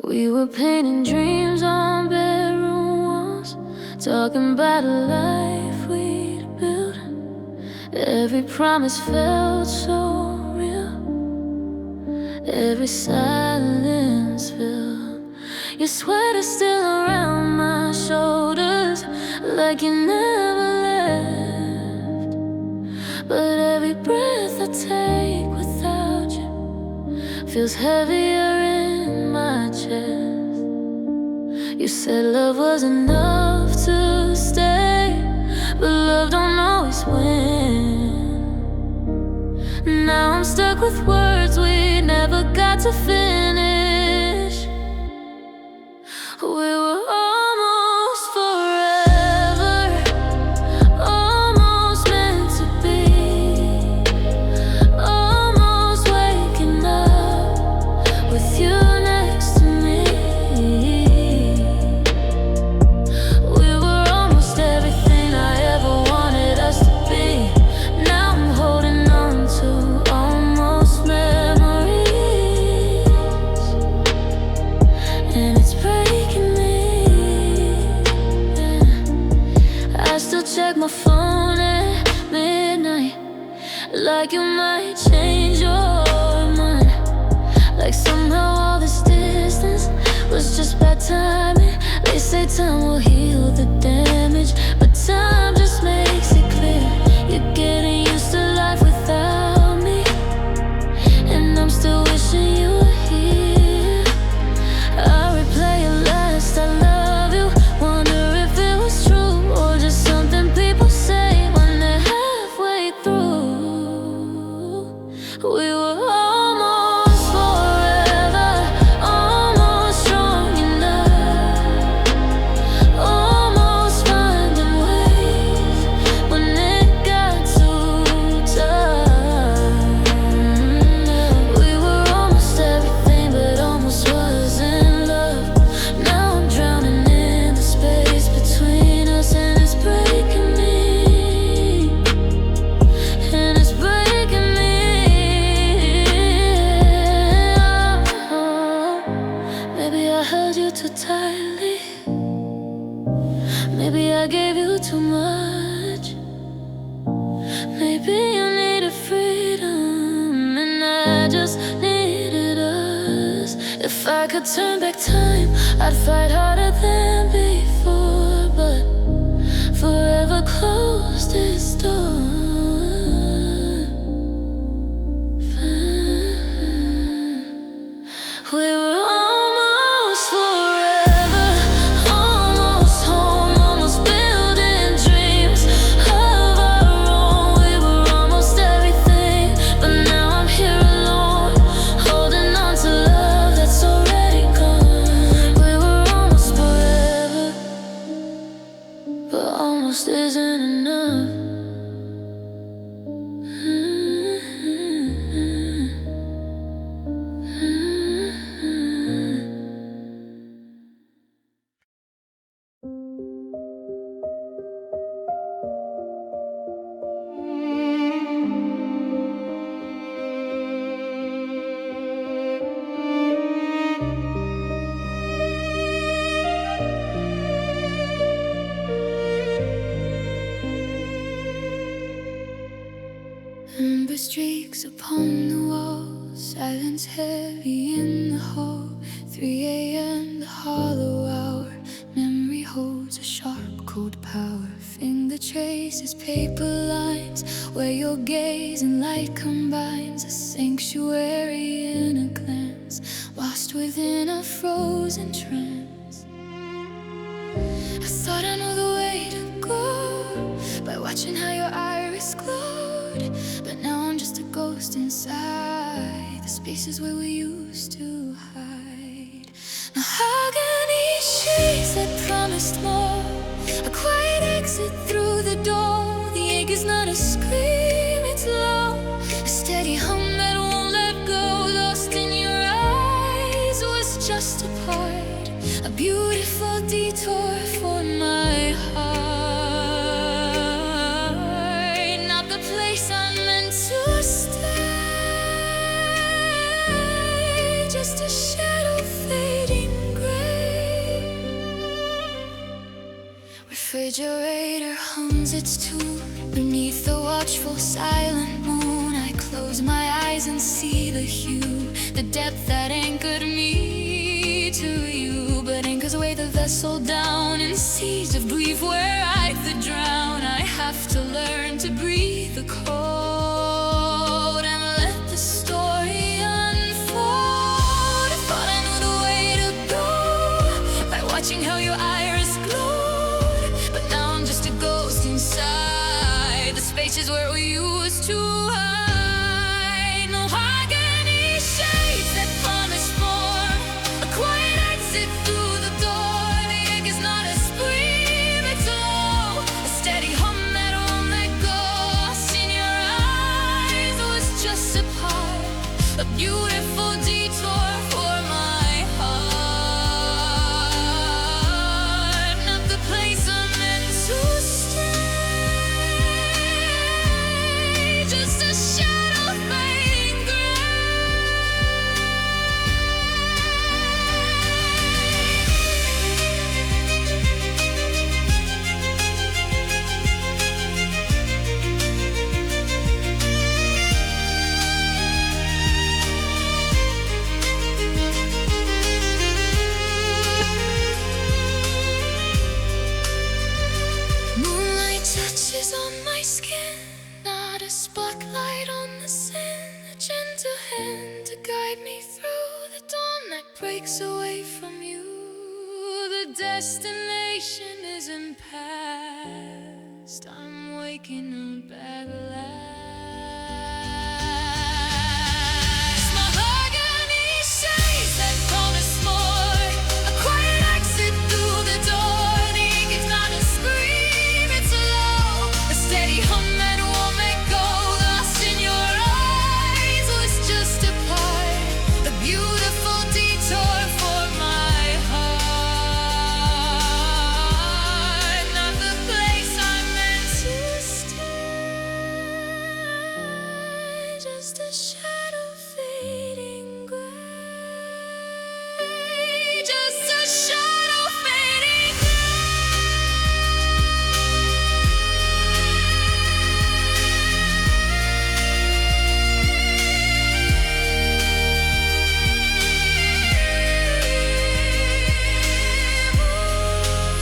We were painting dreams on bedroom walls, talking about a life we'd built. Every promise felt so real, every silence filled. Your sweater still around my shoulders, like you never left. But every breath I take without you feels heavier in my chest. You said love was enough to stay, but love don't always win. Now I'm stuck with words we never got to finish. We were almost forever, almost meant to be, almost waking up with you next to me. We were almost everything I ever wanted us to be. Now I'm holding on to almost memories, and it's breaking me. I still check my phone at midnight, like you might change your mind. Like somehow all this distance was just bad timing. They say time will heal the damage, but time just makes it clear you're getting used to life without me, and I'm still wishing you were here. I replay your last I love you, wonder if it was true or just something people say when they're halfway through. We were almost forever, almost strong enough, almost finding ways when it got too tough. We were almost everything, but almost wasn't love. Now I'm drowning in the space between us, and it's breaking me, and it's breaking me. Maybe I held you too tightly, maybe I gave you too much. Maybe you needed freedom, and I just needed us. If I could turn back time, I'd fight harder than before, but forever closed its door. We were almost forever, almost home, almost building dreams of our own. We were almost everything, but now I'm here alone, holding on to love that's already gone. We were almost forever, but almost isn't enough. Amber streaks upon the wall, silence heavy in the hall. 3 a.m. the hollow hour, memory holds a sharp cold power. Finger traces paper lines, where your gaze and light combines. A sanctuary in a glance, lost within a frozen trance. I thought I knew the way to go by watching how your iris glowed, but now I'm just a ghost inside the spaces where we used to hide. Mahogany shades that promised more, a quiet exit through the door. The ache is not a scream, it's low, a steady hum that won't let go. Lost in your eyes was just a part, a beautiful detour for my heart, not the place I'm meant to stay. Just a shadow fading refrigerator hums its tune beneath the watchful silent moon. I close my eyes and see the hue, the depth that anchored me to you, but anchors away the vessel down in seas of grief where I could drown. I have to learn to breathe the cold and let the story unfold. I thought I knew the way to go by watching how your iris glowed, but now I'm just a ghost inside the spaces where we used to hide. No agony shades that promise more, a quiet exit through the door. The egg is not a scream, it's a low, a steady hum that won't let go. In your eyes was just a part, a beautiful detour for my heart, not the place I'm meant to stay, just a shadow fading Moonlight touches on my skin, not a spotlight on the sin, a gentle hand to guide me through the dawn that breaks away from you. The destination isn't past, I'm waking up at last. Mahogany shades that promise more, a quiet exit through the door. The ink is not a scream, it's a low, a steady hum that won't let go. Lost in your eyes was just a part, a beautiful detour for my heart, not the place I'm meant to stay, just a shadow fading gray, just a shadow fading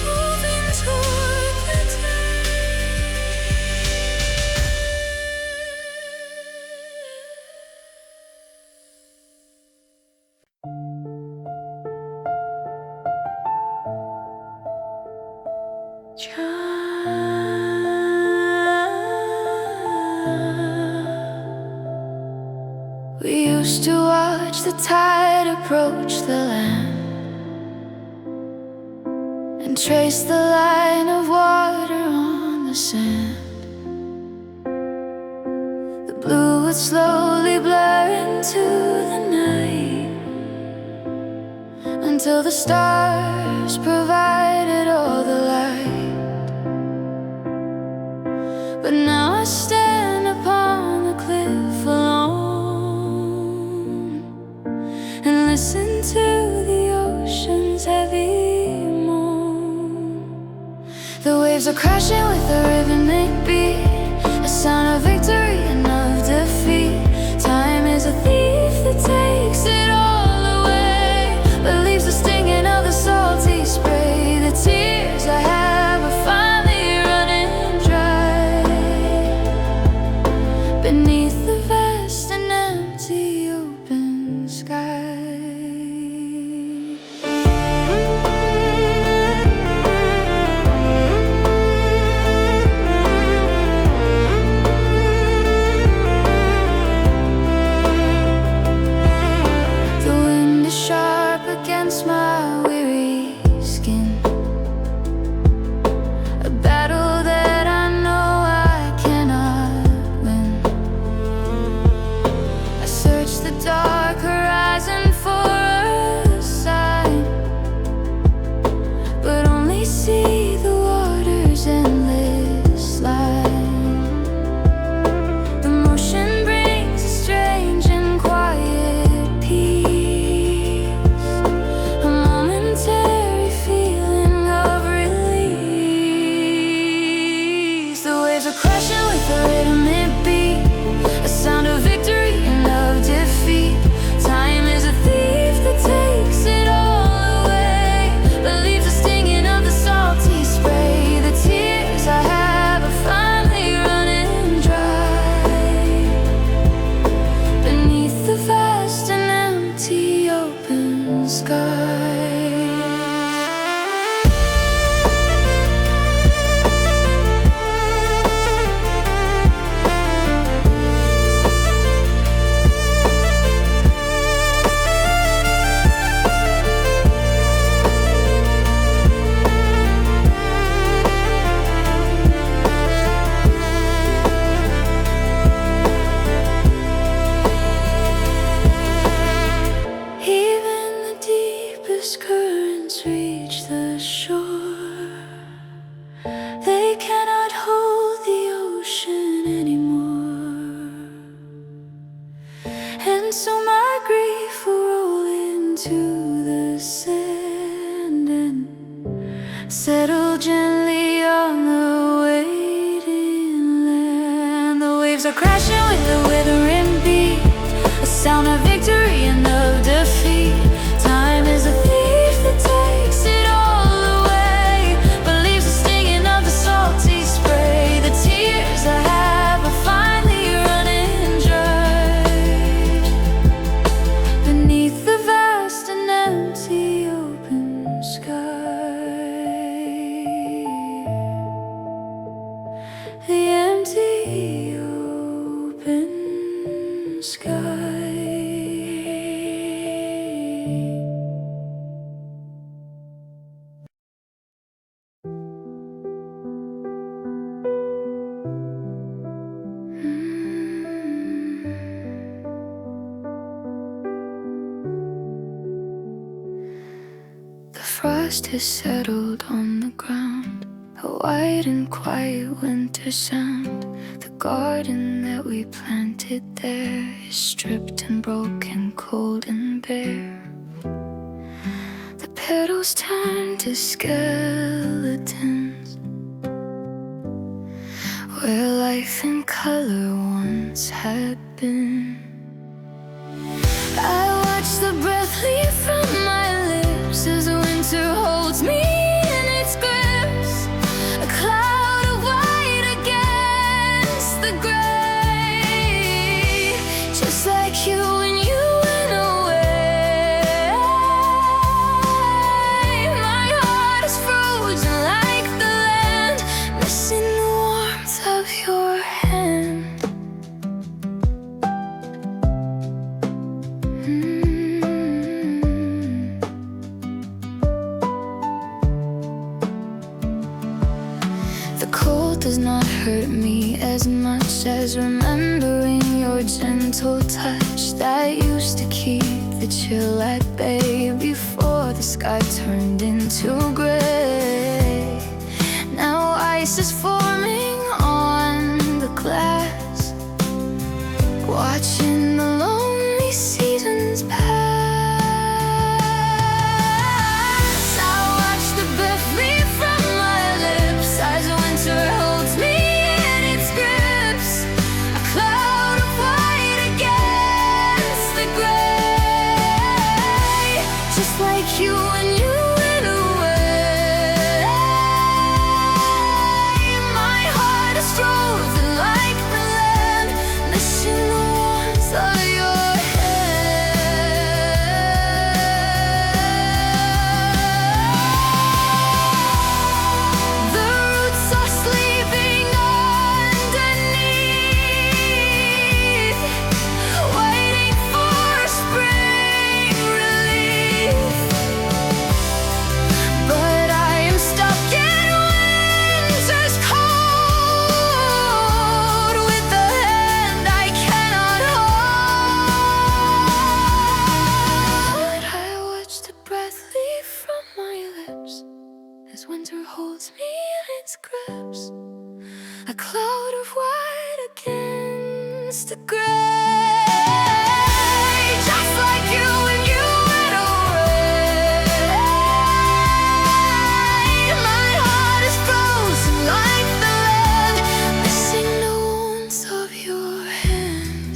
moving toward the day. We used to watch the tide approach the land and trace the line of water on the sand. The blue would slowly blur into the night until the stars provided all the light. But now I stand upon the cliff alone and listen to the ocean's heavy moan. The waves are crashing with a rhythmic beat, a sound of victory and of defeat. Time is a thief that takes it all away, but leaves the stinging of the salty spray. The tears I have are finally running dry beneath the vast and empty open sky. the sand and settle gently on the waiting land. The waves are crashing with the withering beat, a sound of victory and of defeat. Time is a thief that takes it all away, but leaves the stinging of the salty spray. The tears I have are finally running dry beneath the vast and empty open sky. The empty open sky. The frost has settled on the ground, a white and quiet winter sound. The garden that we planted there is stripped and broken, cold and bare. The petals turn to skeletons, where life and color once had been. I watch the breath leave from my lips as winter holds me in its grips, a cloud of white against the gray. Just like you when you went away, my heart is frozen like the land, missing the warmth of your hand. The cold does not hurt me as much as remembering your gentle touch that used to keep the chill at bay before the sky turned into gray. Now ice is forming on the glass, watching the lonely seasons pass. I watch the breath leave from my lips as winter holds me in its grips, a cloud of white against the gray. Just like you when you went away, my heart is frozen like the land, missing the warmth of your hand. The roots are sleeping underneath, waiting for spring relief. But I am stuck in winter's cold, with the hand I cannot hold. I watch the breath leave from my lips as winter holds me in its grips, a cloud of white against the gray. Just like you when you went away, my heart is frozen like the land, missing the warmth of your hand.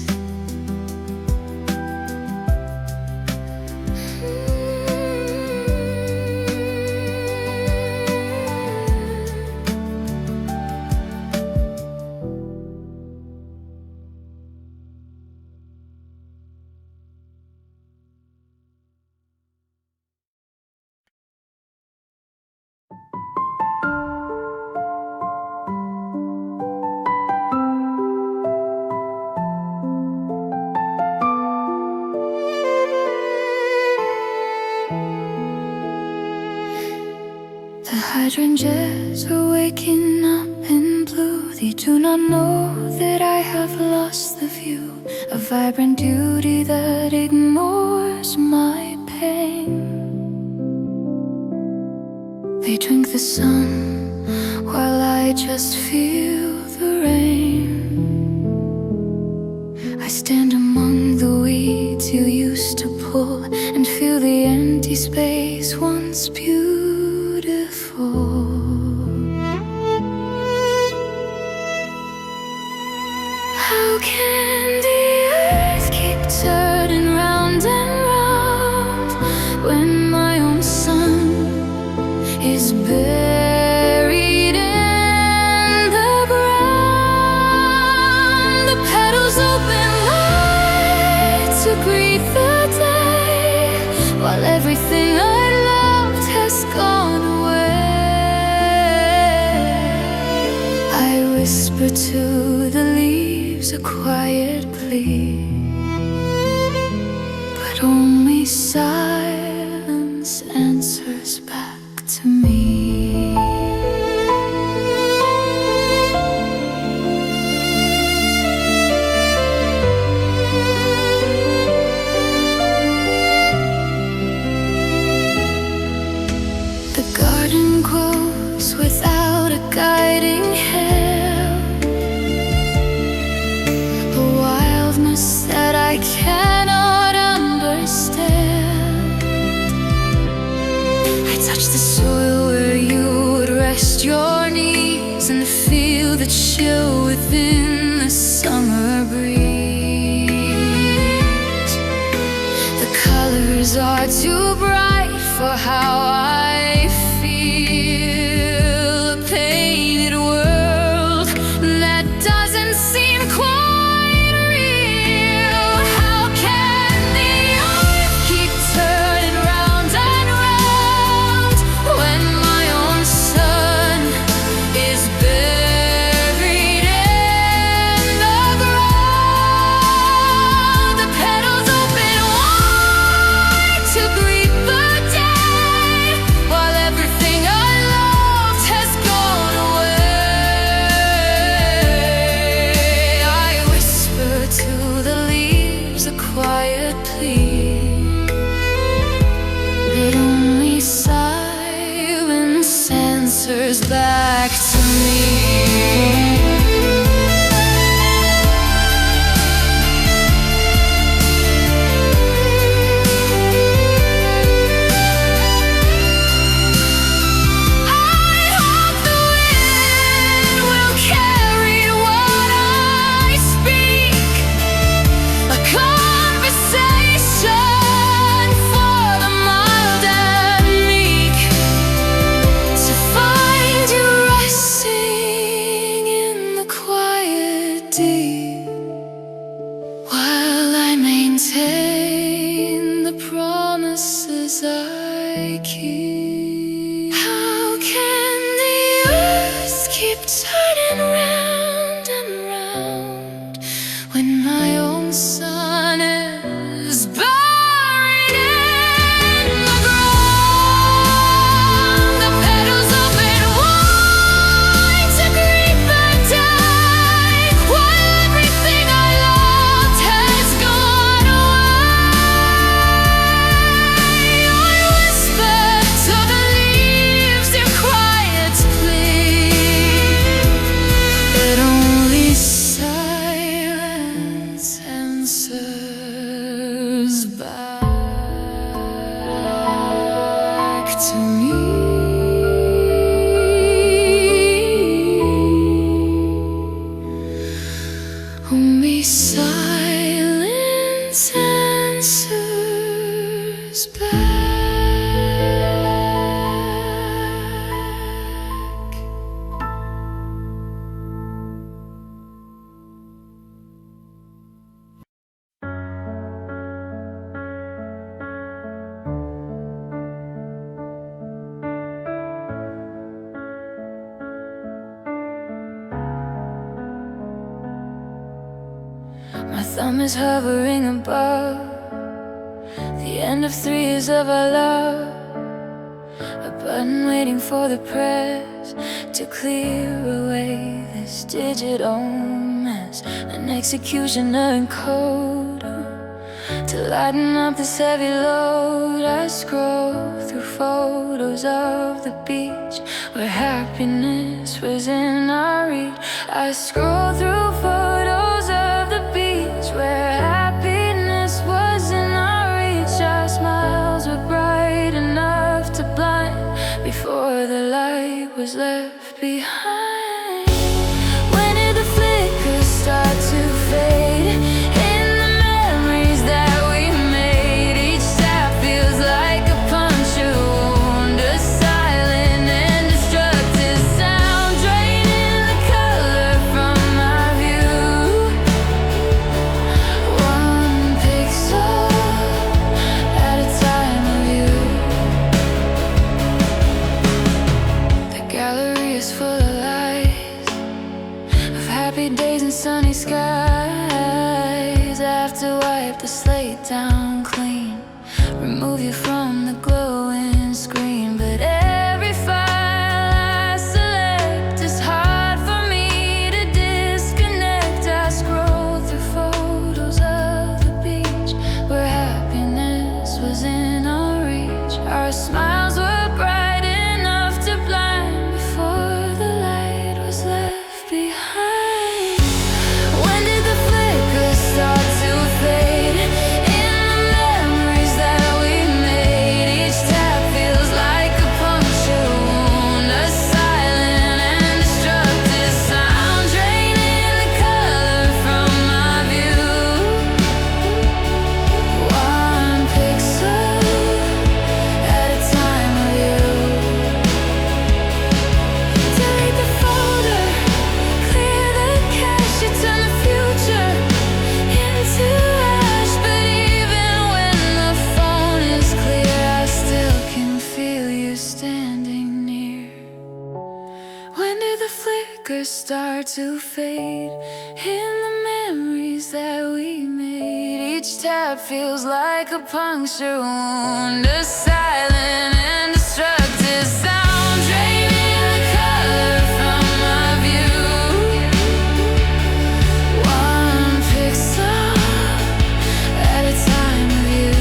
The hydrangeas are waking up in blue. They do not know that I have lost the view, a vibrant beauty that ignores my pain. They drink the sun while I just feel the rain. I stand among the weeds you used to pull and feel the empty empty space once beautiful. How can the earth keep turning round and round when my own sun is buried in the ground? The petals open wide to greet the day, while everything I loved has gone away. I whisper to the leaves a quiet plea, but only silence answers back to me. The garden grows without a guiding hand, a wildness that I cannot understand. I touch the soil where you would rest your knees and feel the chill within the summer breeze. The colors are too bright for how I feel, a painted world that doesn't seem quite real. How can the earth keep turning round and round when my own sun is buried in the ground? The petals open wide to greet the day, while everything I loved has gone away. I whisper to the leaves a quiet plea, but only silence answers back to me. While I maintain the promises I keep. How can the earth keep turning round and round when my own sun is buried in the ground? The petals open wide to greet the day, while everything I loved has gone away. I whisper to the leaves their quiet plea, but only silence answers back to me. Only silence answers back. My thumb is hovering above the end of 3 years of our love, a button waiting for the press to clear away this digital mess, an executioner encoder to lighten up this heavy load. I scroll through photos of the beach where happiness was in our reach. I scroll through photos of the beach where happiness was in our reach. Our smiles were bright was left behind? When did the flickers start to fade? In the memories that we made, each tap feels like a puncture wound, a silent and destructive sound, draining the color from my view. One pixel at a time of you. The gallery is full of lies, of happy days and sunny skies. I have to wipe the slate down clean, remove you from the glowing screen. But every file I select is hard for me to disconnect. I scroll through photos of the beach where happiness was in our reach. Our smiles were bright enough to blind before the light was left behind. When did the flickers start to fade? In the memories that we made, each tap feels like a puncture wound, a silent and destructive sound, draining the color from my view. One pixel at a time of you. Delete the folder, clear the cache. You turn the future into ash. But even when the phone is clear, I still can feel you standing near. When did the flickers start to fade? In the memories that we made, each tap feels like a puncture wound, a silent and destructive sound, draining the color from my view. One pixel at a time of you.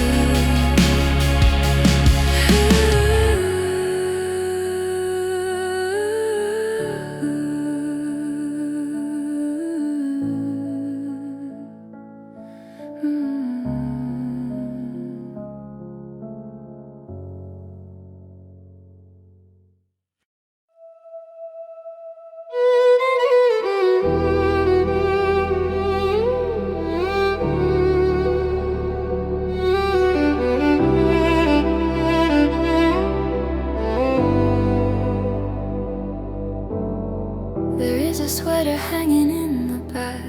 There is a sweater hanging in the back,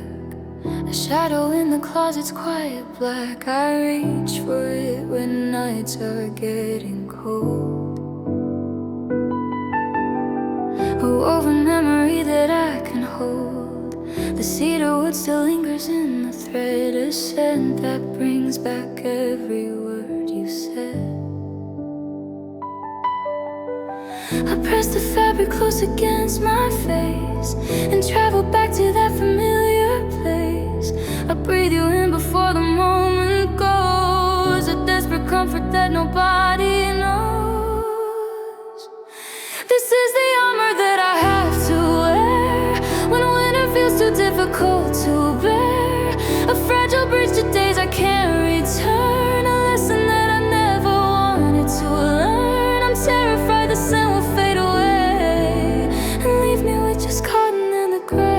a shadow in the closet's quiet black. I reach for it when nights are getting cold. A woven memory that I can hold. The cedar wood still lingers in the thread, a scent that brings back every word you said. I press the fabric close against my face and travel back to that familiar place. I breathe you in before the moment goes, a desperate comfort that nobody knows. This is the armor that I have to wear when winter feels too difficult to bear. A fragile bridge to days I can't return, a lesson that I never wanted to learn. I'm terrified the sun will fade away and leave me with just cotton in the gray.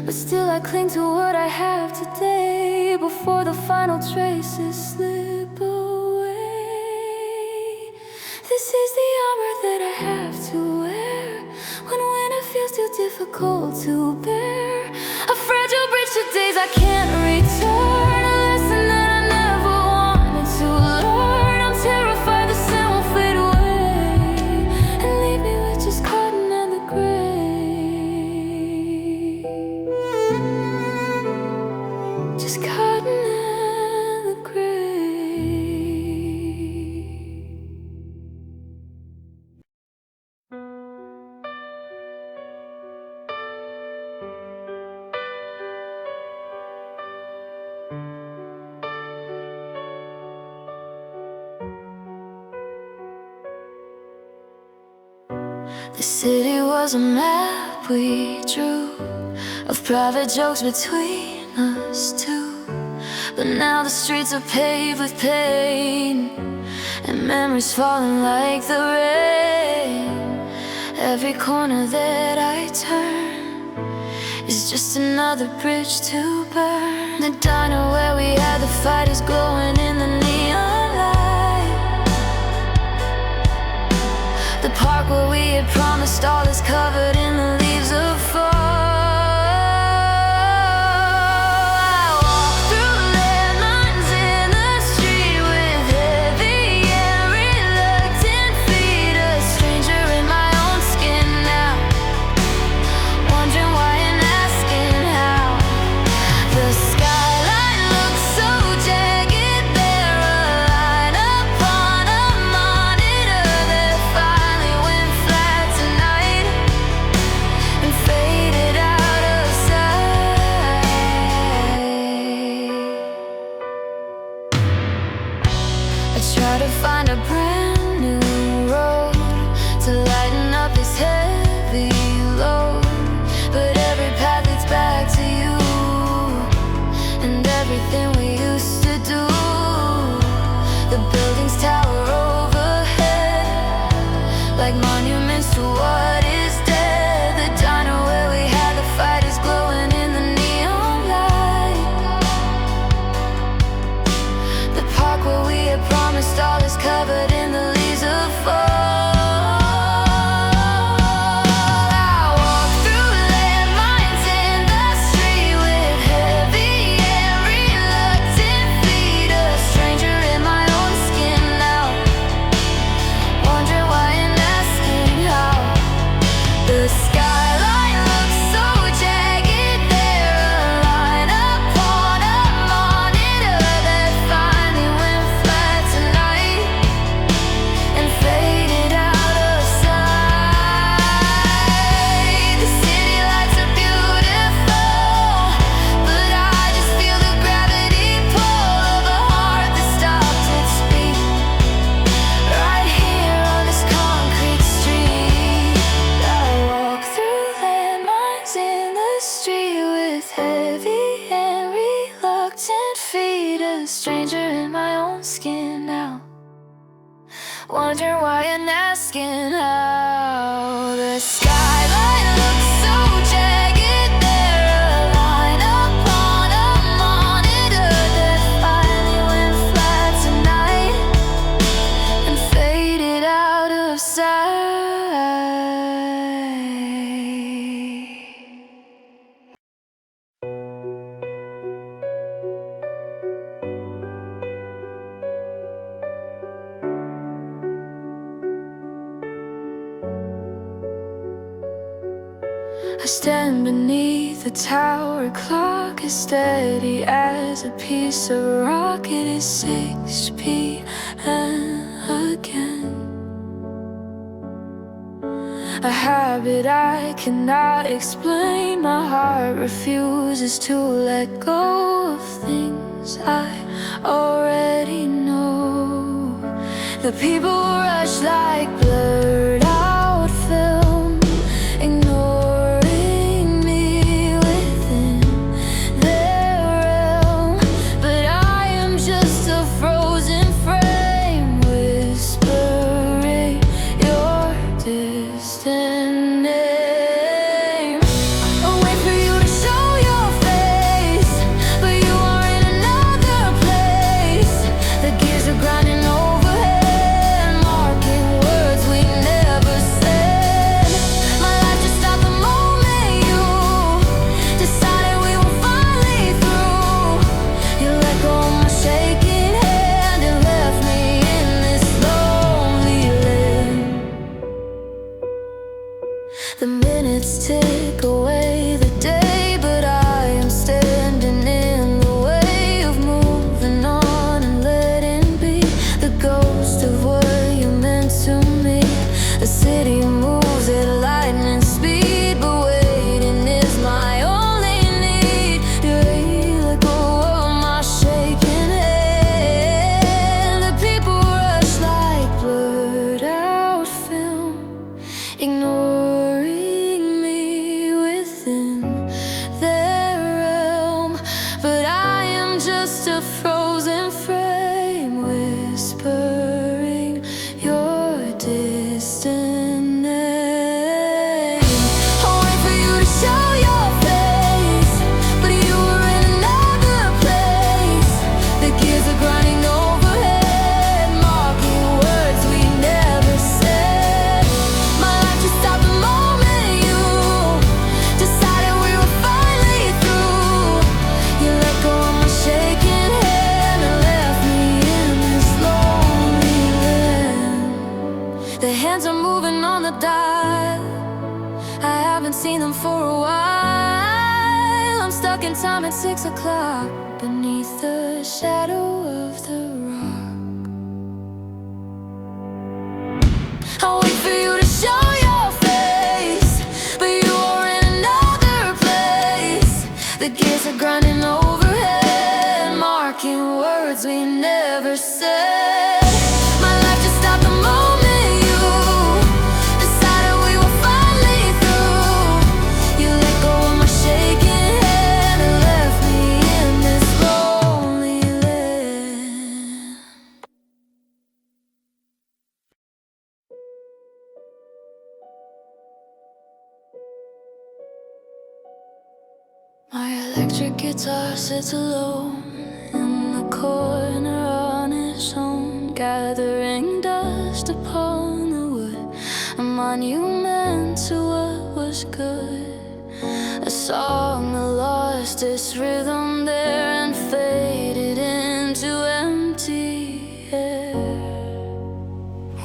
but still I cling to what I have today before the final traces slip away. This is the armor that I have to wear when winter feels too difficult to bear. A fragile bridge to days I can't return, a lesson that I never wanted to learn. I'm terrified the sun will fade away and leave me with just cotton and the gray. Just cotton and the gray. The city was a map we drew of private jokes between us two, but now the streets are paved with pain and memories falling like the rain. Every corner that I turn is just another bridge to burn. The diner where we had the fight is glowing in the neon light. The park where we had promised all is covered in the leaves of fall. I walk through landmines in the street with heavy and reluctant feet, a stranger in my own skin now, wondering why and asking how. The skyline looks so jagged, there a line upon a monitor that finally went flat tonight and faded out of sight. I try to find a brand new road to lighten up this heavy load, but every path leads back to you and everything we used to do. The buildings tower overhead like monuments to what is dead. The diner where we had the fight is glowing in the neon light. The park where we had promised all is covered in the leaves of fall. I walk through landmines in the street with heavy and reluctant feet, a stranger in my own skin now, wondering why and asking how. The skyline looks so jagged, there a line upon a monitor that finally went flat tonight and faded out of sight. The city lights are beautiful, but I just feel the gravity pull of a heart that stopped its beat right here on this concrete street. I walk through landmines in the street with heavy and reluctant feet, a stranger in my own skin now, wondering why and asking how. The skyline looks so jagged, there a line upon a monitor that finally went flat tonight and faded out of sight. I stand beneath the tower clock, as steady as a piece of rock. It is 6 p.m. again. A habit I cannot explain. My heart refuses to let go of things I already know. The people rush like blurred out film, ignoring me within their realm. But I am just a frozen frame, whispering your distant name. I wait for you to show while. I'm stuck in time at 6 o'clock beneath the shadow of the rock. I'll wait for you to show your face, but you are in another place. The gears are grinding overhead, marking words we never said. My life just stopped the moment you decided we were finally through. You let go of my shaking hand and left me in this lonely land. My electric guitar sits alone in the corner on its own, gathering dust upon the wood, a monument to what was good. A song that lost its rhythm there and faded into empty air.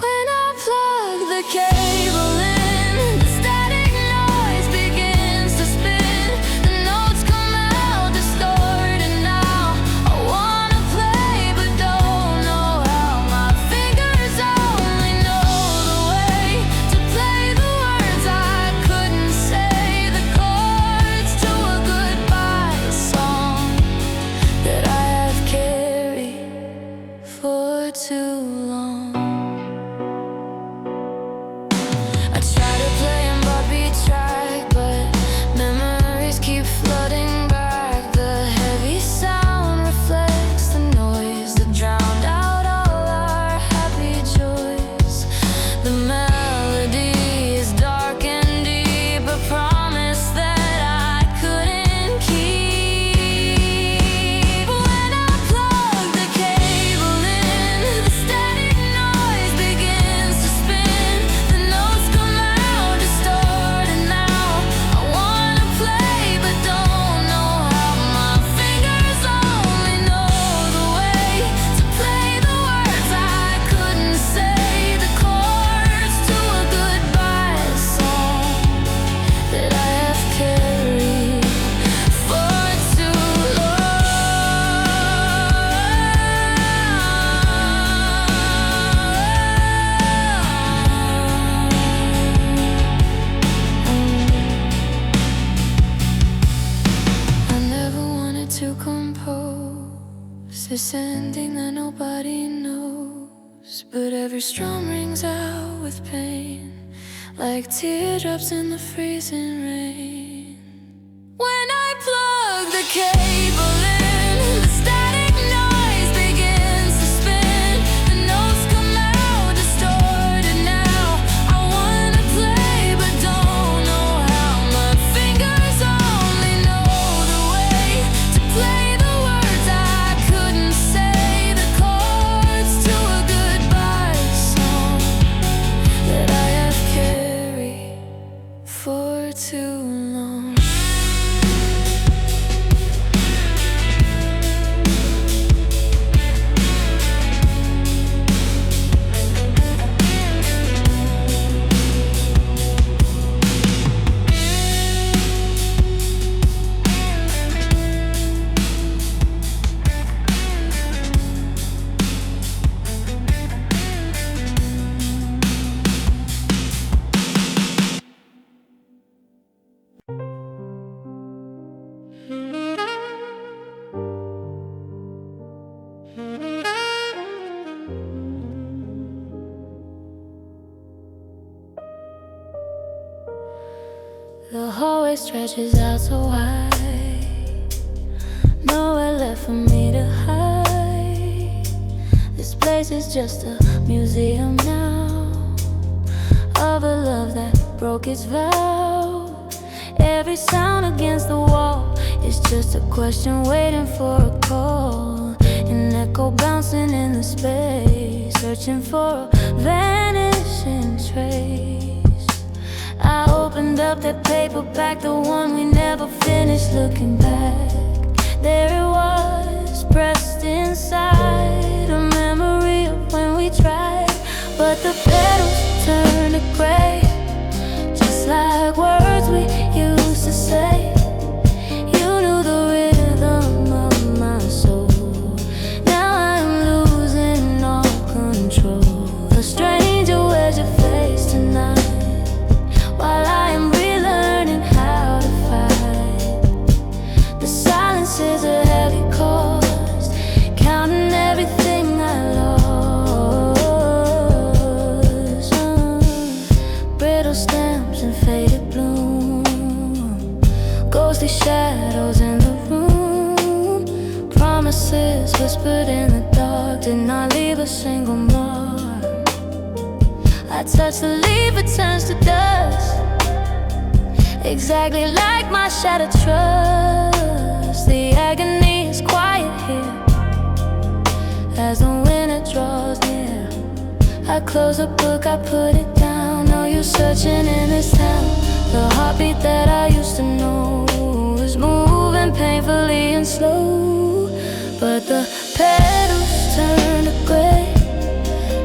When I plug the cable in, the static noise begins to spin. The notes come out distorted now. I wanna play but don't know how. My fingers only know the way to play the words I couldn't say, the chords to a goodbye song that I have carried for too long. I try to play an upbeat track, but memories keep flooding back. The heavy sound reflects the noise that drowned out all our happy joys. The melody is dark and deep, a promise that I couldn't keep. When I plug the cable in, the static noise begins to spin. The notes come out distorted now. I wanna play but don't know how. My fingers only know the way to play the words I couldn't say, the chords to a goodbye song that I have carried for too long. I never wanted to compose this ending that nobody knows, but every strum rings out with pain, like teardrops in the freezing rain. When I plug the cable in, the static noise begins to spin. The notes come out distorted now. I wanna play but don't know how. My fingers only know the way to play the words I couldn't say, the chords to a goodbye song that I have carried for too long. The hallway stretches out so wide, nowhere left for me to hide. This place is just a museum now of a love that broke its vow. Every sound against the wall is just a question waiting for a call. An echo bouncing in the space, searching for a vanishing trace. I opened up that paperback, the one we never finished looking back. There it was, pressed inside, a memory of when we tried. But the petals turned to gray, just like words we used to say. ghostly shadows in the room. Promises whispered in the dark did not leave a single mark. I touch the leaf, it turns to dust, exactly like my shattered trust. The agony is quiet here as the winter draws near. I close the book, I put it down. No use searching in this town. The heartbeat that I used to know is moving painfully and slow. But the petals turn to gray,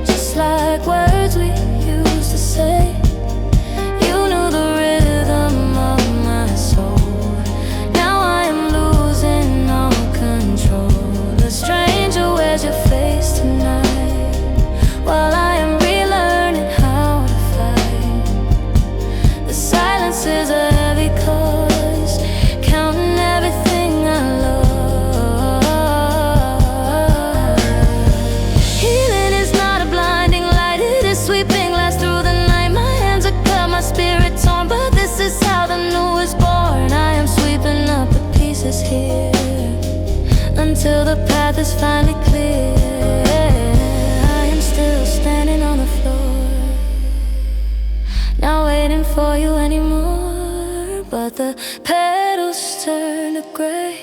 just like words we used to say. You knew the rhythm of my soul. Now I am losing all control. A stranger wears your face tonight, while I am relearning how to fight. The silence is a heavy cost, counting everything I love. Healing is not a blinding light, it is sweeping glass through the night. My hands are cut, my spirit torn, but this is how the new is born. I am sweeping up the pieces here until the path is finally clear. I am still standing on the floor, not waiting for you anymore. But the petals turn to gray,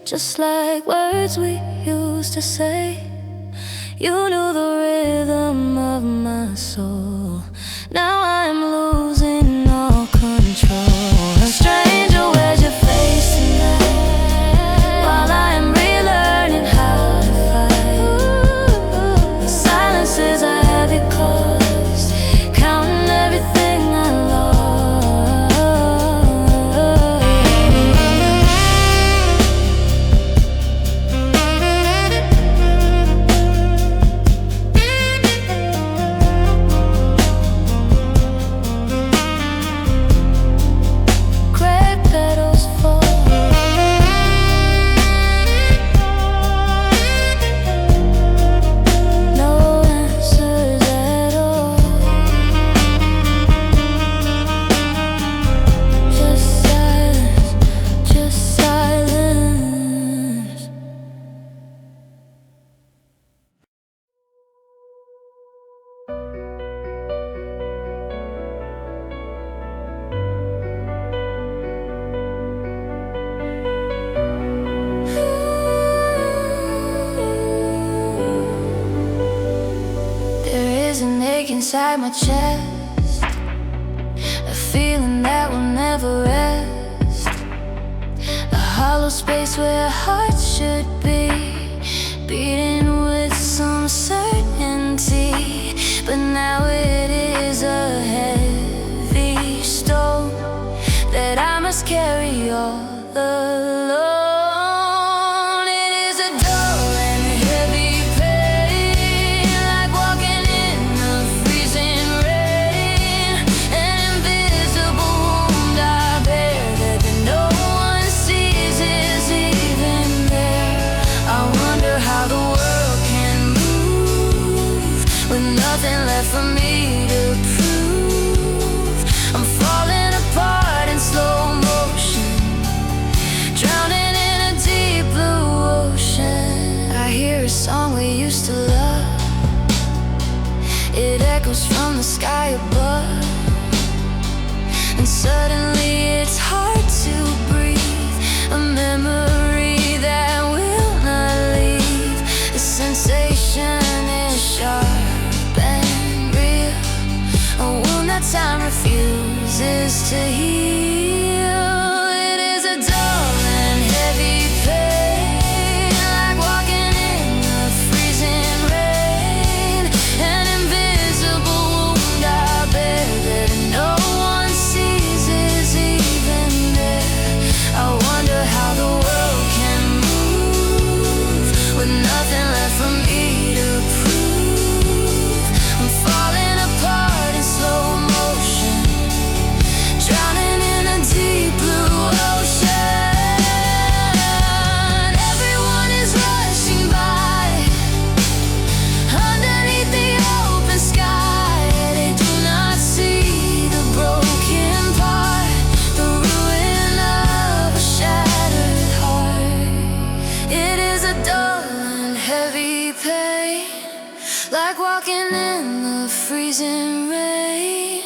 just like words we used to say. You knew the rhythm of my soul. Now I'm losing all control. A stranger wears your face tonight, while I am relearning how to fight. The silence is a heavy cost, counting everything I lost. Gray petals fall, no answers at all. Just silence, just silence. There is an ache inside my chest, a feeling that will never rest. A hollow space where a heart should be, beating with some certainty. But now it is a heavy stone that I must carry all alone. It is a dull and heavy pain, like walking in the freezing rain. An invisible wound I bear that no one sees is even there. I wonder how the world can move with nothing left for me to prove. I'm falling apart in slow motion, drowning in a deep blue ocean. I hear a song we used to love, it echoes from the sky above. And suddenly it's hard to breathe, a memory that will not leave. The sensation is sharp and real, a wound that time refuses to heal. It is a dull and heavy pain, like walking in the freezing rain. An invisible wound I bear that no one sees is even there. I wonder how the world can move with nothing left for me to prove. I'm falling apart in slow motion, drowning like walking in the freezing rain.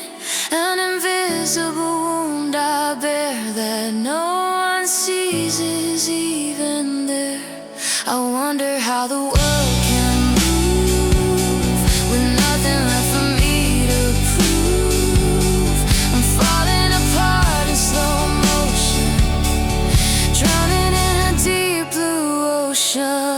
An invisible wound I bear that no one sees is even there. I wonder how the world can move with nothing left for me to prove. I'm falling apart in slow motion, drowning in a deep blue ocean.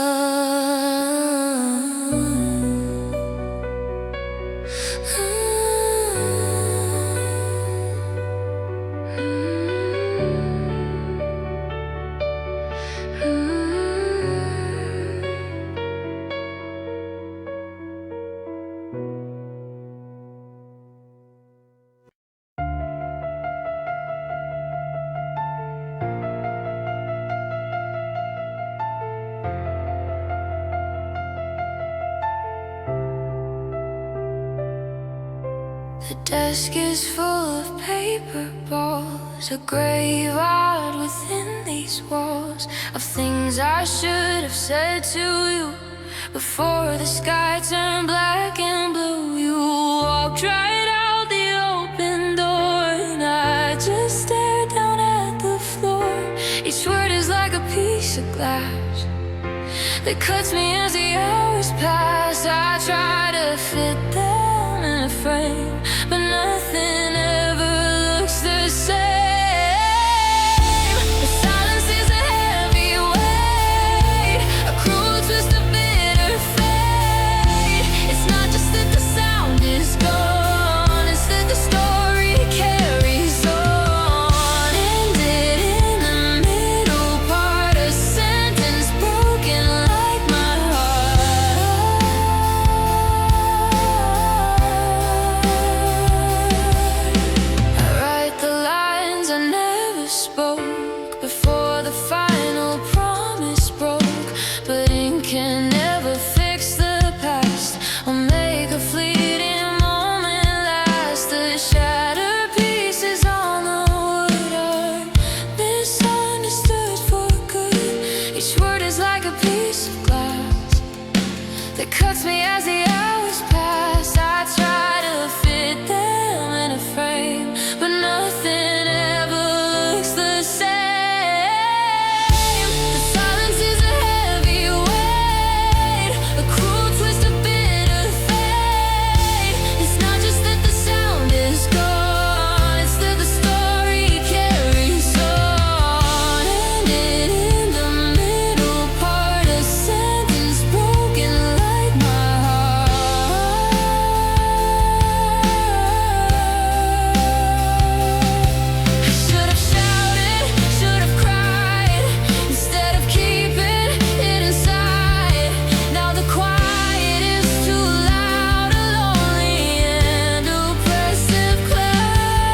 The desk is full of paper balls, a graveyard within these walls of things I should have said to you before the sky turned black and blue. You walked right out the open door and I just stared down at the floor. Each word is like a piece of glass that cuts me as the hours pass. I try to fit them in a frame, but nothing ever looks the same. The silence is a heavy weight, a cruel twist of bitter fate. It's not just that the sound is gone, it's that the story carries on. Ended in the middle part, a sentence broken like my heart. I write the lines I never spoke before the final promise broke, but ink can never fix the past or make a fleeting moment last. The shattered pieces on the wood are misunderstood for good. Each word is like a piece of glass that cuts me as the hours pass. I try to fit them in a frame, but nothing ever looks the same. The silence is a heavy weight, a cruel twist of bitter fate. It's not just that the sound is gone, it's that the story carries on. Ended in the middle part, a sentence broken like my heart. I should have shouted, should have cried, instead of keeping it inside. Now the quiet is too loud, a lonely and oppressive cloud.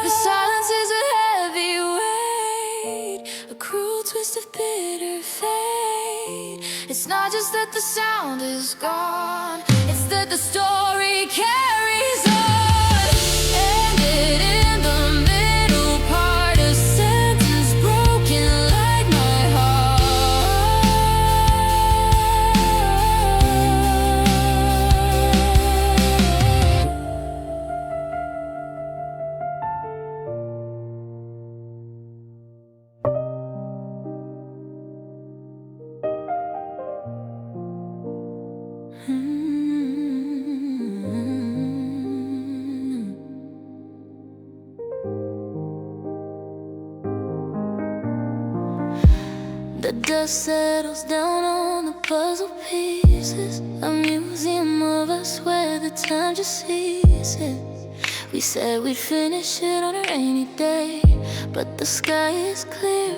The silence is a heavy weight, a cruel twist of bitter fate. It's not just that the sound is gone, it's that the story carries on. Ended in the middle part, a sentence broken like my The dust settles down on the puzzle pieces, a museum of us where the time just ceases. We said we'd finish it on a rainy day, but the sky is clear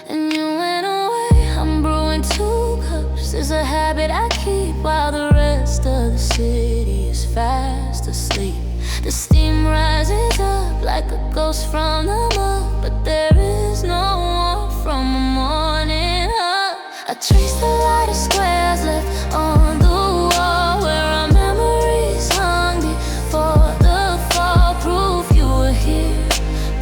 and you went away. I'm brewing 2 cups, there's a habit I keep while the rest of the city is fast asleep. The steam rises up like a ghost from the mud, but there is no warmth from the morning up. I trace the light of squares left on the wall where our memories hung before the fall. Proof you were here,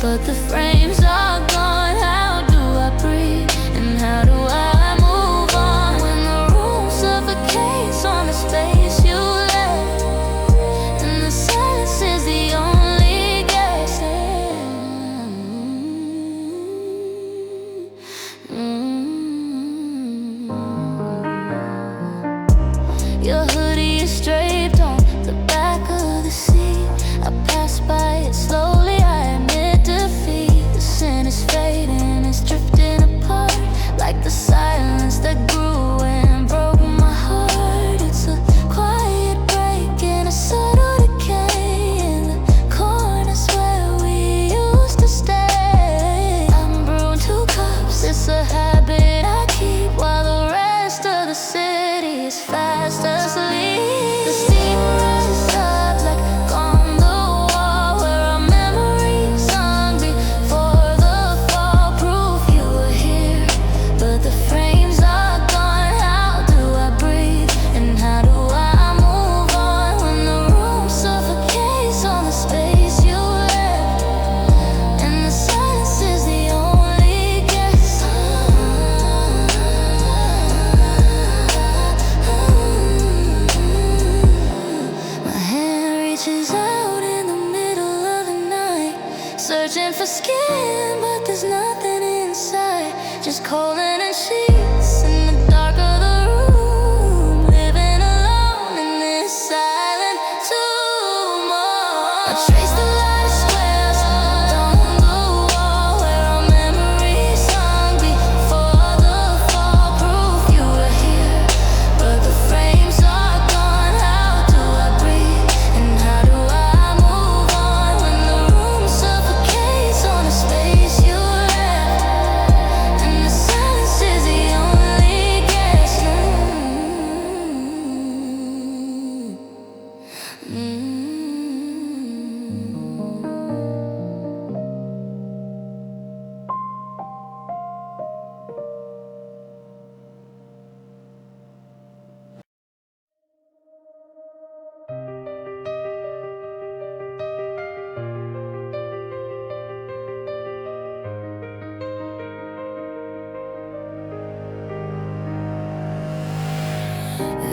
but the frames are gone. How do I breathe and how do I move on when the room suffocates on this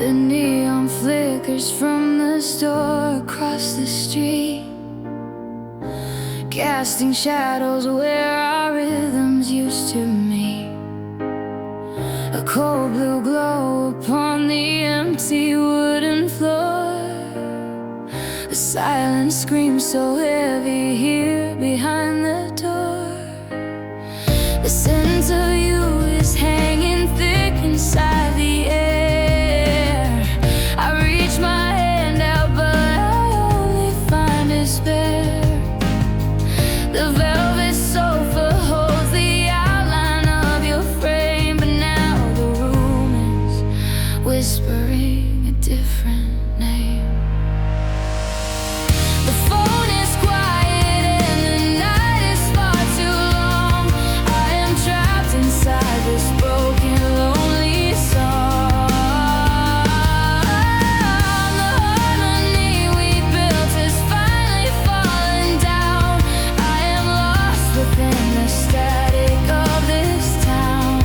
The neon flickers from the store across the street, casting shadows where our rhythms used to meet. A cold blue glow upon the empty wooden floor. The silent scream so heavy here behind the door. The scent of you is hanging thick inside the air. I reach my hand out, but I only find despair. The velvet sofa holds the outline of your frame, but now the room is whispering a different name. The phone is quiet and the night is far too long. I am trapped inside this broken, lonely song. The harmony we built is finally falling down. I am lost within the static of this town.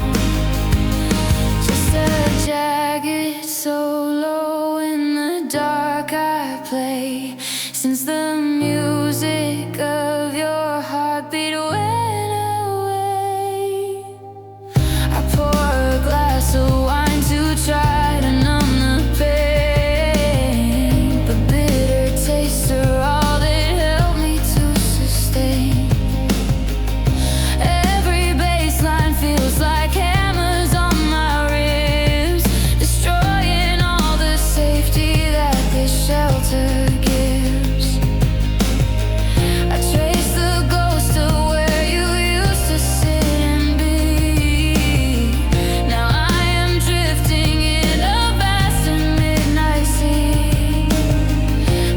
Just a jagged solo in the dark I play, since the music of your heartbeat went away. I pour a glass of wine to try to numb the pain, but bitter tastes are all that help me to sustain. Every bass line feels like hammers on my ribs, destroying all the safety that this shelter gives. I trace the ghost of where you used to sit and be. Now I am drifting in a vast and midnight sea.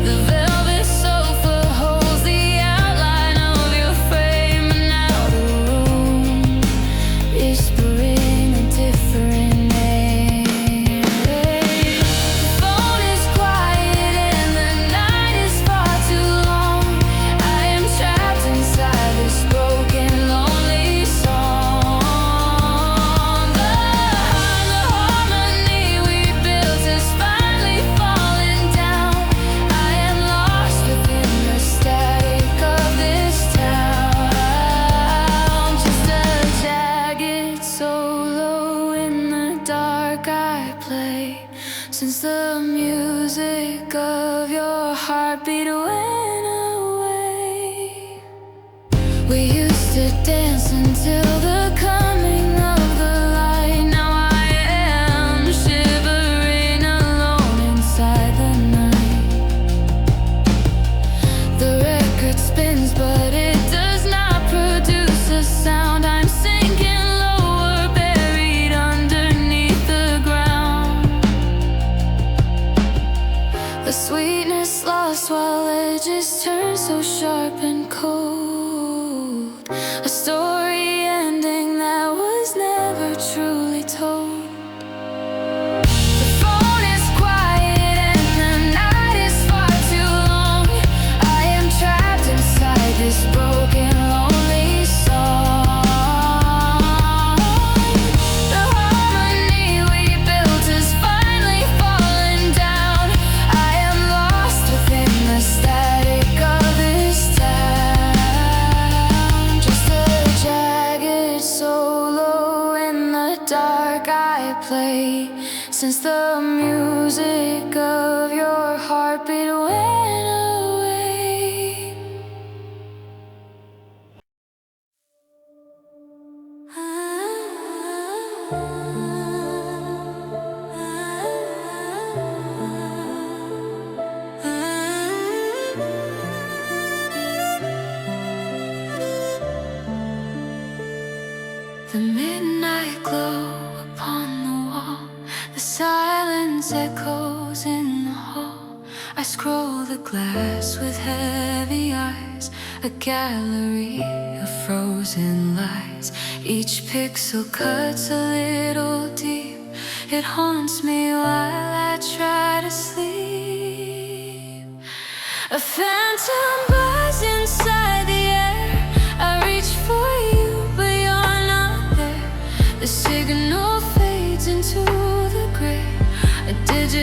The velvet sofa holds the outline of your frame, and now the room whispering a different name. The phone is quiet and the night is far too long. I am trapped inside this broken, lonely song. The harmony we built is finally falling down. I am lost within the static of this town. Just a jagged solo in the dark I play, since the music of your heartbeat went away. We used to dance until the coming of the light. Now I am shivering alone inside the night. The record spins, but it does not produce a sound. I'm sinking lower, buried underneath the ground. The sweetness lost while edges turn so sharp and cold. A story ending that was never truly told. The phone is quiet and the night is far too long. I am trapped inside this broken, lonely song. The harmony we built is finally falling down. I am lost within the static of this town. Just a jagged solo in the dark I play, since the music of your heartbeat went away. The midnight glow upon the wall, the silence echoes in the hall. I scroll the glass with heavy eyes, a gallery of frozen lies. Each pixel cuts a little deep. It haunts me while I try to sleep. A phantom buzz inside the air. I reach for you, but you're not there. The signal fades into the gray. A digit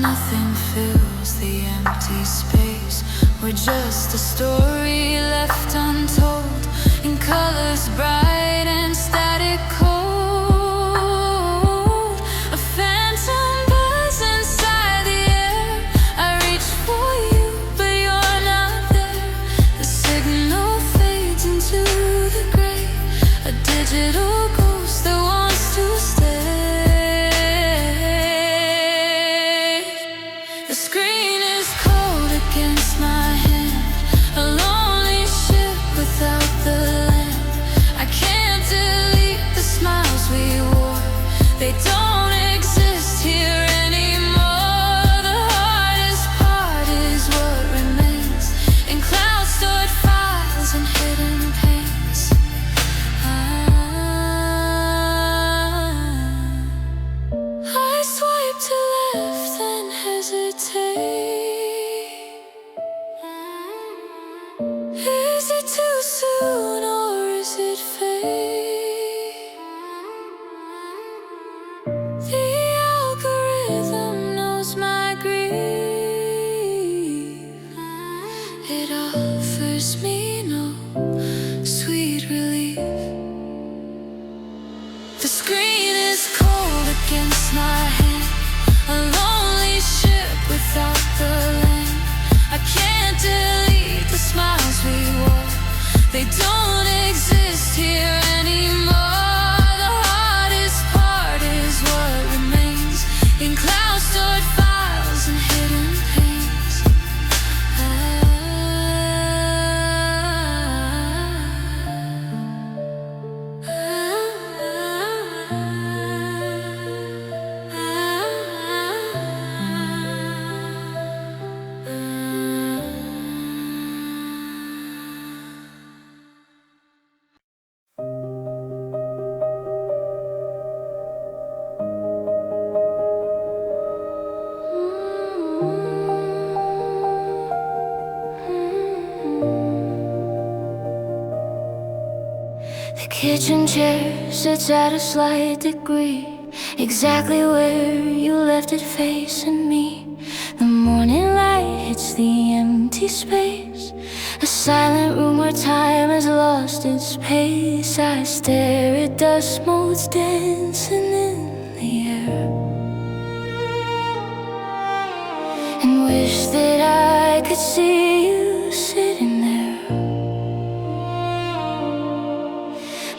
Nothing fills the empty space. We're just a story left untold, in colors bright and static cold. A phantom buzz inside the air. I reach for you, but you're not there. The signal fades into the gray, a digital ghost that wants to stay. The screen is cold against my hand, a lonely ship without the land. I can't delete the smiles we wore, they don't exist here anymore. The hardest part is what remains, in cloud stored files and hidden pains. I swipe to left and hesitate. Is it too soon or is it fate? The algorithm knows my grief. It offers me no sweet relief. The screen is cold against my hand, a lonely ship without the land. I can't delete the smiles we wore, they don't exist here anymore. The hardest part is what remains, in cloud stored files and hidden pains. The kitchen chair sits at a slight degree, exactly where you left it facing me. The morning light hits the empty space, a silent room where time has lost its pace. I stare at dust motes dancing in the air, and wish that I could see you sitting there.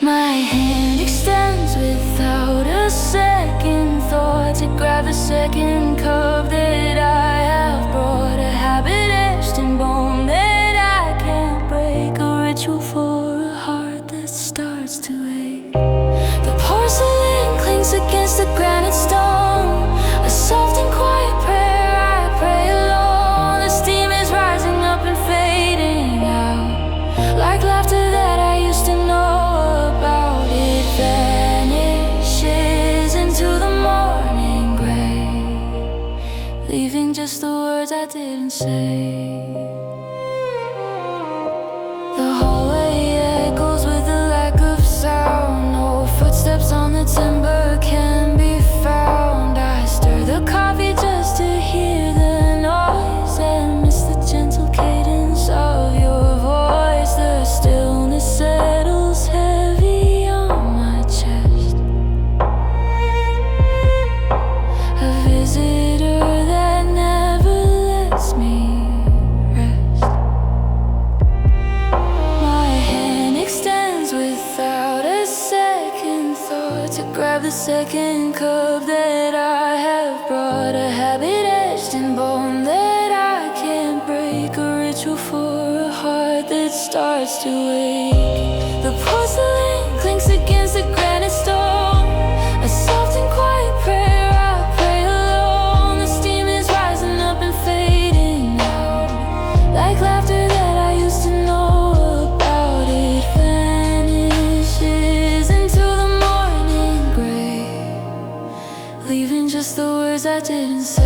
My hand extends without a second thought to grab the second cup that I have brought, a habit etched in bone that I can't break, a ritual for a heart that starts to ache. The porcelain clings against the granite stone, a soft and quiet prayer I pray alone. The steam is rising up and fading out, like laughter that I used to know. It vanishes into the morning gray, leaving just the words I didn't say. The hallway echoes with a lack of sound, no footsteps on the timber can be found. I stir the coffee just to hear the noise and miss the gentle cadence of your voice. The stillness settles heavy on my chest, a visitor that never lets me rest. My hand extends without a second thought to grab the second cup that I have brought, a habit etched in bone that I can't break, a ritual for a heart that starts to ache. The porcelain clinks against the granite stone, a soft and quiet prayer I pray alone. The steam is rising up and fading out, like laughter that I used to know about. It vanishes into the morning gray, leaving just the words I didn't say.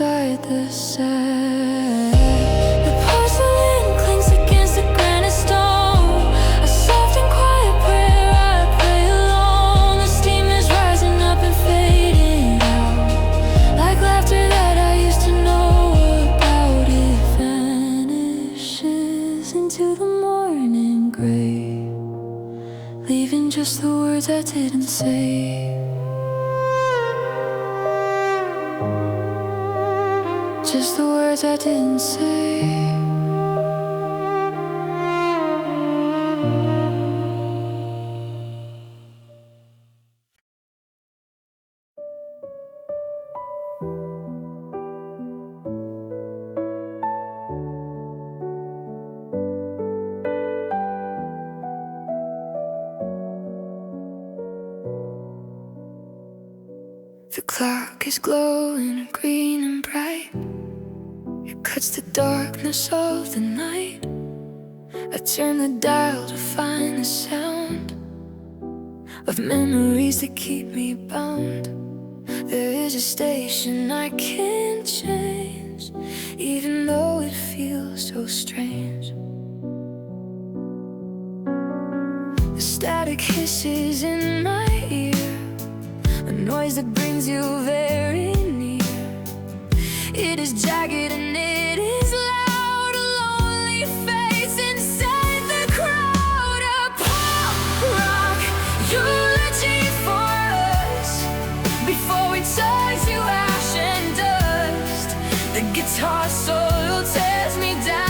inside the sand. The porcelain clings against the granite stone. A soft and quiet prayer I pray alone. The steam is rising up and fading out, like laughter that I used to know about. It vanishes into the morning gray, leaving just the words I didn't say. Just the words I didn't say. The clock is glowing green and bright. It cuts the darkness of the night. I turn the dial to find the sound of memories that keep me bound. There is a station I can't change, even though it feels so strange. The static hisses in my ear, a noise that brings you very near. It is jagged and it is loud, a lonely face inside the crowd. A pop rock eulogy for us before we turn to ash and dust. The guitar solo tears me down.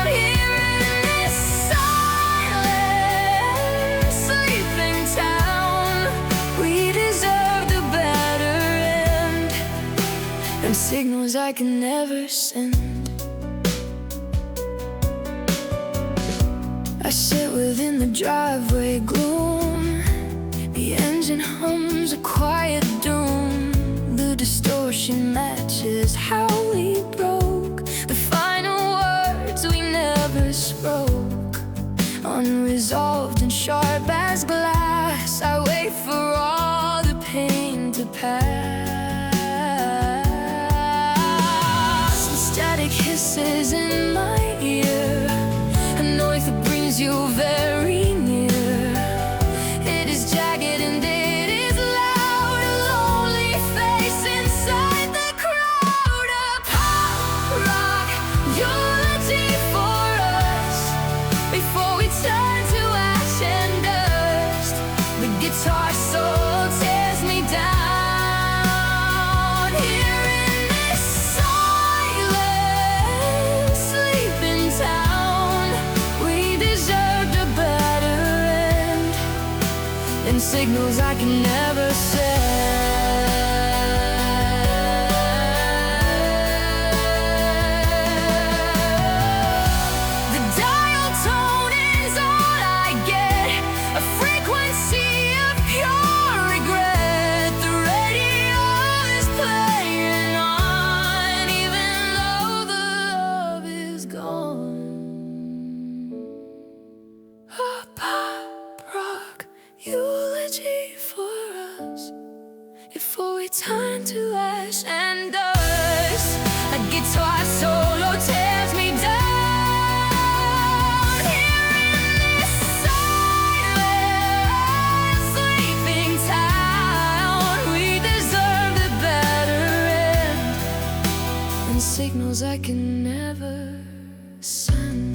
Here in this silent, sleeping town, we deserved a better end, and signals I can never send. I sit within the driveway gloom. The engine hums a quiet doom. The distortion matches how we broke the final words we never spoke. Unresolved and sharp as glass, I wait for all the pain to pass. Some static hisses in my ear, a noise that brings you very near. It is jagged and it is loud, a lonely face inside the crowd. A pop rock eulogy for us before we turn to ash and dust. The guitar solo tears me down. Here in this silent, sleeping town, we deserved a better end, and signals I can never send. The dial tone is all I get, a frequency of pure regret. The radio is playing on, even though the love is gone. A pop rock eulogy for us before we turn to ash and dust. A guitar solo tears me down. Here in this silent, sleeping town, we deserve a better end, and signals I can never send.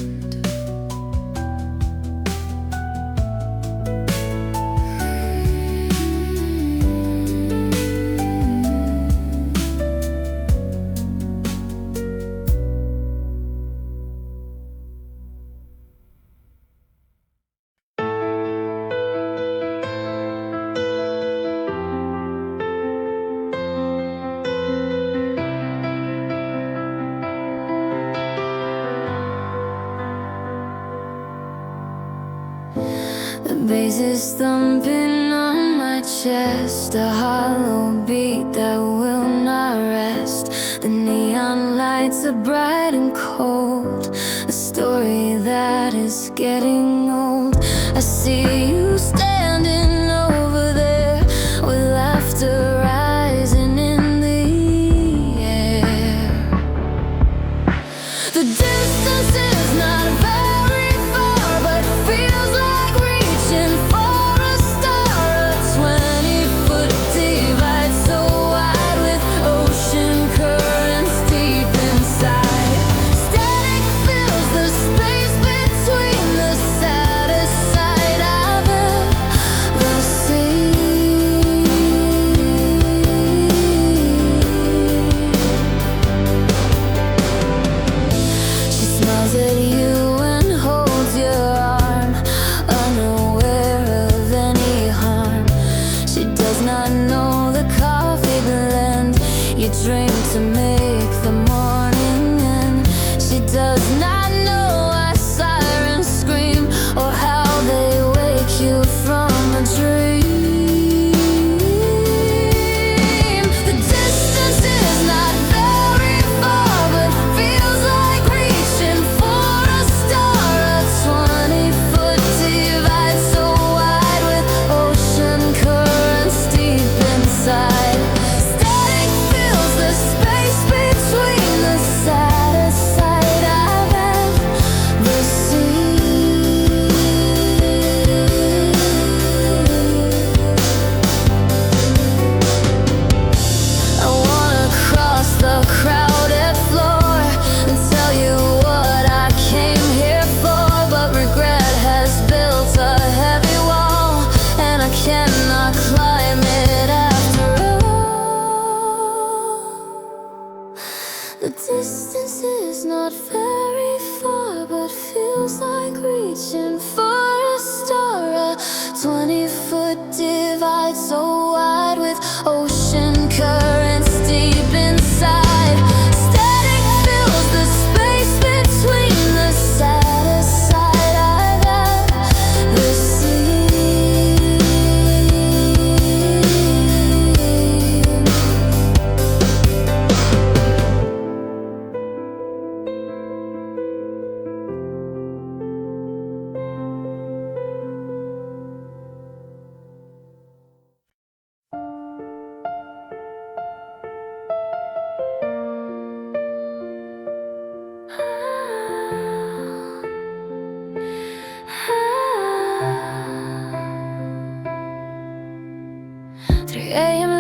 The bass is thumping on my chest, a hollow beat that will not rest. The neon lights are bright and cold, a story that is getting old. I see you standing over there with laughter rising in the 20-foot divide so wide, with ocean currents deep inside. Static fills the space between the saddest side I've ever seen.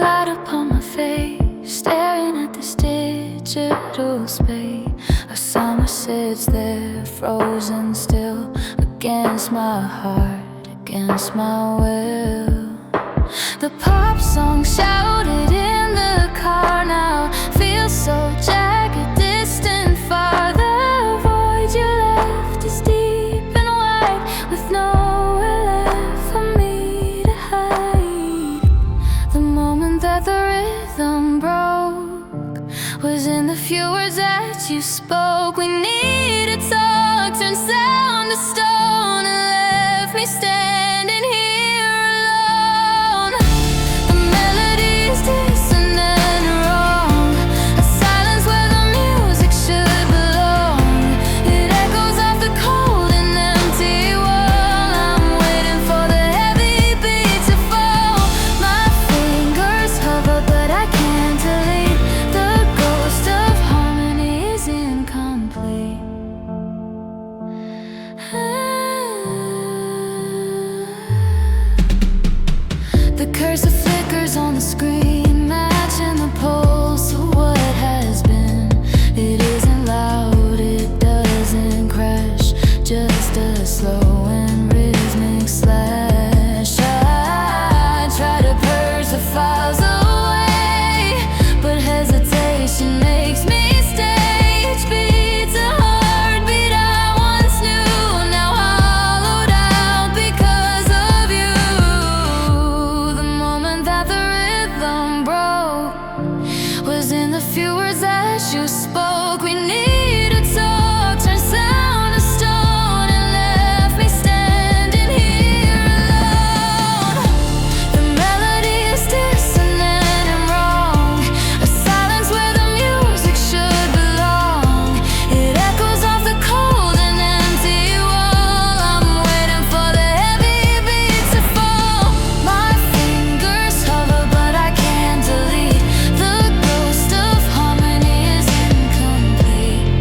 Light upon my face, staring at this digital space. A summer sits there, frozen still, against my heart, against my will. The pop song shouted in the car now feels so jagged, distant, far. The void you left is deep and wide, with nowhere left for me to hide. The moment that the rhythm broke was in the few words that you spoke. We need to talk, turn sound to stone, and left me standing here alone. The melodies dissonant and wrong, a silence where the music should belong. It echoes off the cold and empty wall. I'm waiting for the heavy beat to fall. My fingers hover, but I can't delete. The ghost of harmony is incomplete. The cursor flickers on the screen, matching the pulse of what has been. It isn't loud, it doesn't crash, just a slow and rhythmic slash. I try to purge the files away, but hesitation makes me stay. Each beat's a heartbeat I once knew, now hollowed out because of you. The moment that the rhythm broke was in the few words that you spoke. We need to talk, turn sound to stone, and left me standing here alone. The melody is dissonant and wrong, a silence where the music should belong. It echoes off the cold and empty wall. I'm waiting for the heavy beat to fall. My fingers hover, but I can't delete. The ghost of harmony is incomplete.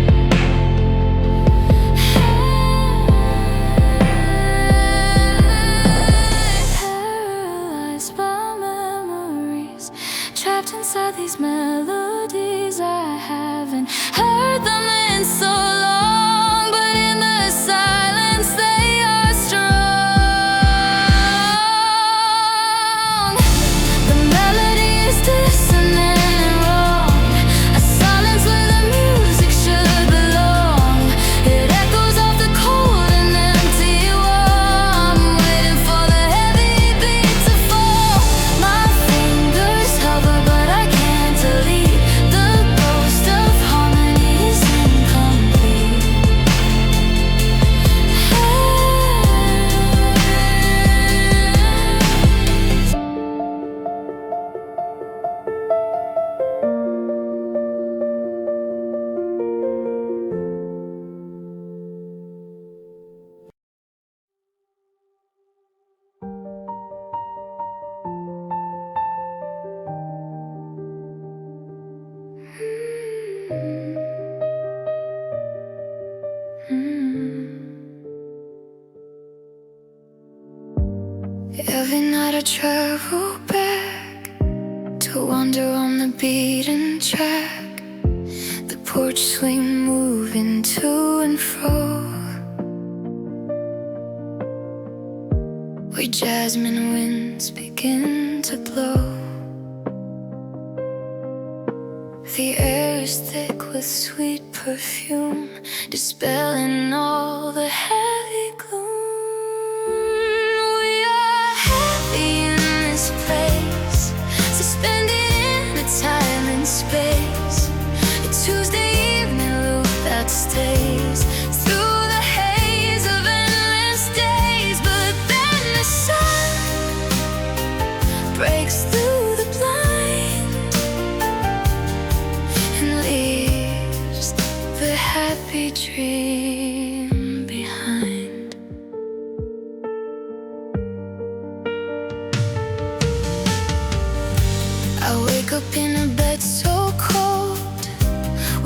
Paralyzed by memories, trapped inside these melodies. I haven't heard them in so long, but in the silence they are strong. The melody is dissonant and wrong, a silence where the music should belong. It echoes off the cold and empty wall. I'm waiting for the heavy beat to fall. My fingers hover, but I can't delete. The ghost of harmony is incomplete. Every night I travel back to wander on the beaten track. The porch swing moving to and fro, where jasmine winds begin to blow. The air is thick with sweet perfume, dispelling all the heavy gloom. We are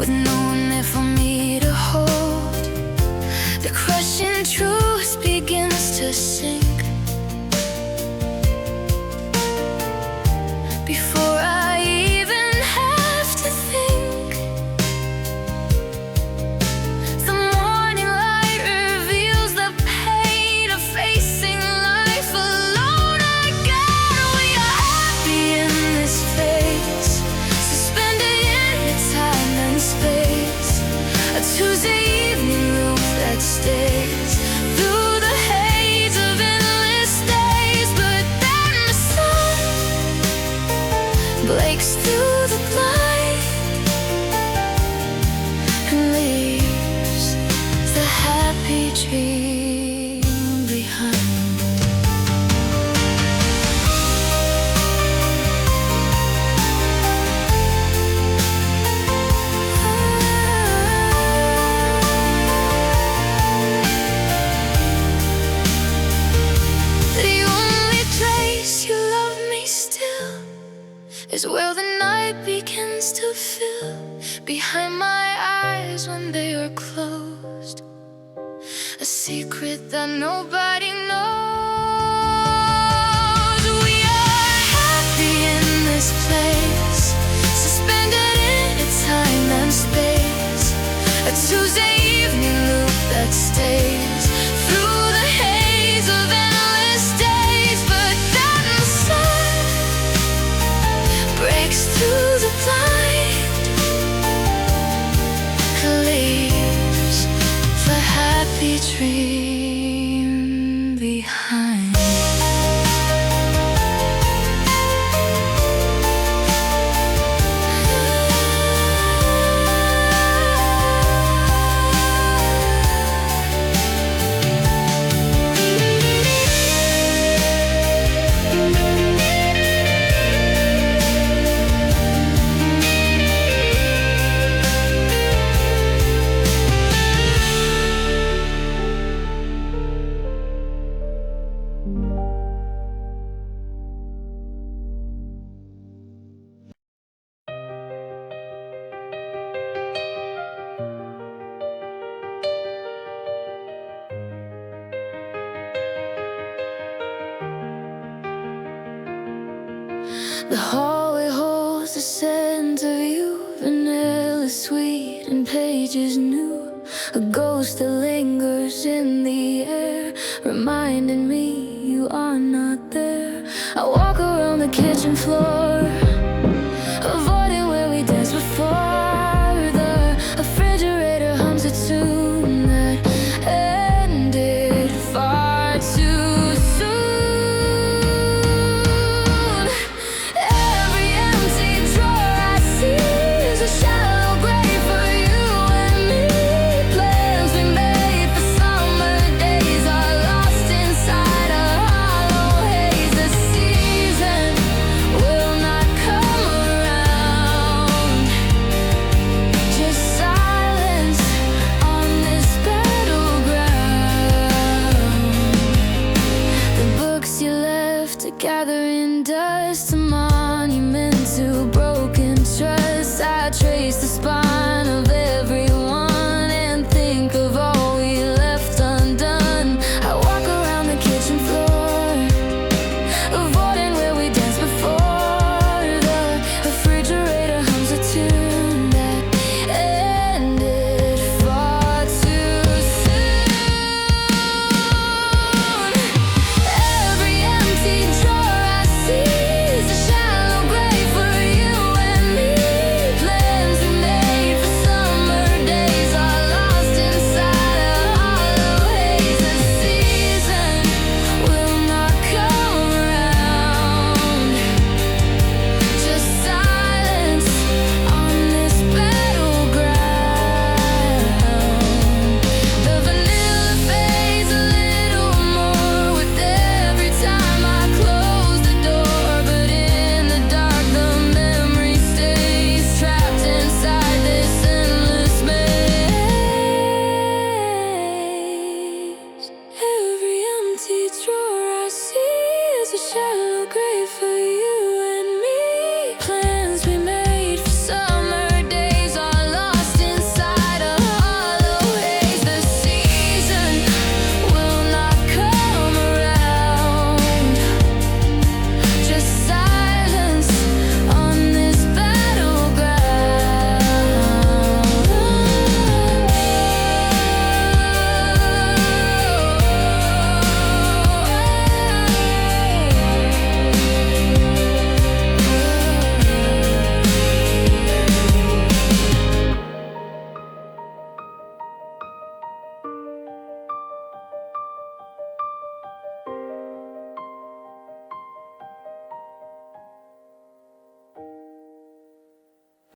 with no one there for me to hold. The crushing truth begins to sink before I even have to think. The morning light reveals the pain of facing life alone again. We are happy in this phase, suspended in time and space. A Tuesday evening roof that stays through the haze of endless days. But then the sun breaks through the blind and leaves the happy dream behind. The only place you love me still is where the night begins to fill behind my eyes when they are closed. A secret that nobody knows. We are happy in this place, suspended in time and space. A Tuesday evening loop that stays through the haze of endless days. But then the sun breaks through the blind and leaves the happy dream behind. The hallway holds the scent of you, vanilla sweet and pages new. A ghost that lingers in the air, reminding me you are not there. I walk around the kitchen floor, avoiding where we danced before. The refrigerator hums a tune that ended far too soon. Every empty drawer I see is a shallow grave for you and me. Plans we made for summer days are lost inside a hollow haze. The season will not come around. Just silence on this battleground. The books you left to gather in dust, a monument to broken trust. I trace the spine of everyone and think of all we left undone. I walk around the kitchen floor, avoiding where we danced before. The refrigerator hums a tune that ended far too soon. Every empty drawer I see is a shallow grave for you and me. Plans we made for summer days are lost inside a hollow haze. The season will not come around. Just silence on this battleground. The vanilla fades a little more with every time I close the door. But in the dark the memory stays trapped inside this endless maze. Every empty drawer I see is a shallow grave for you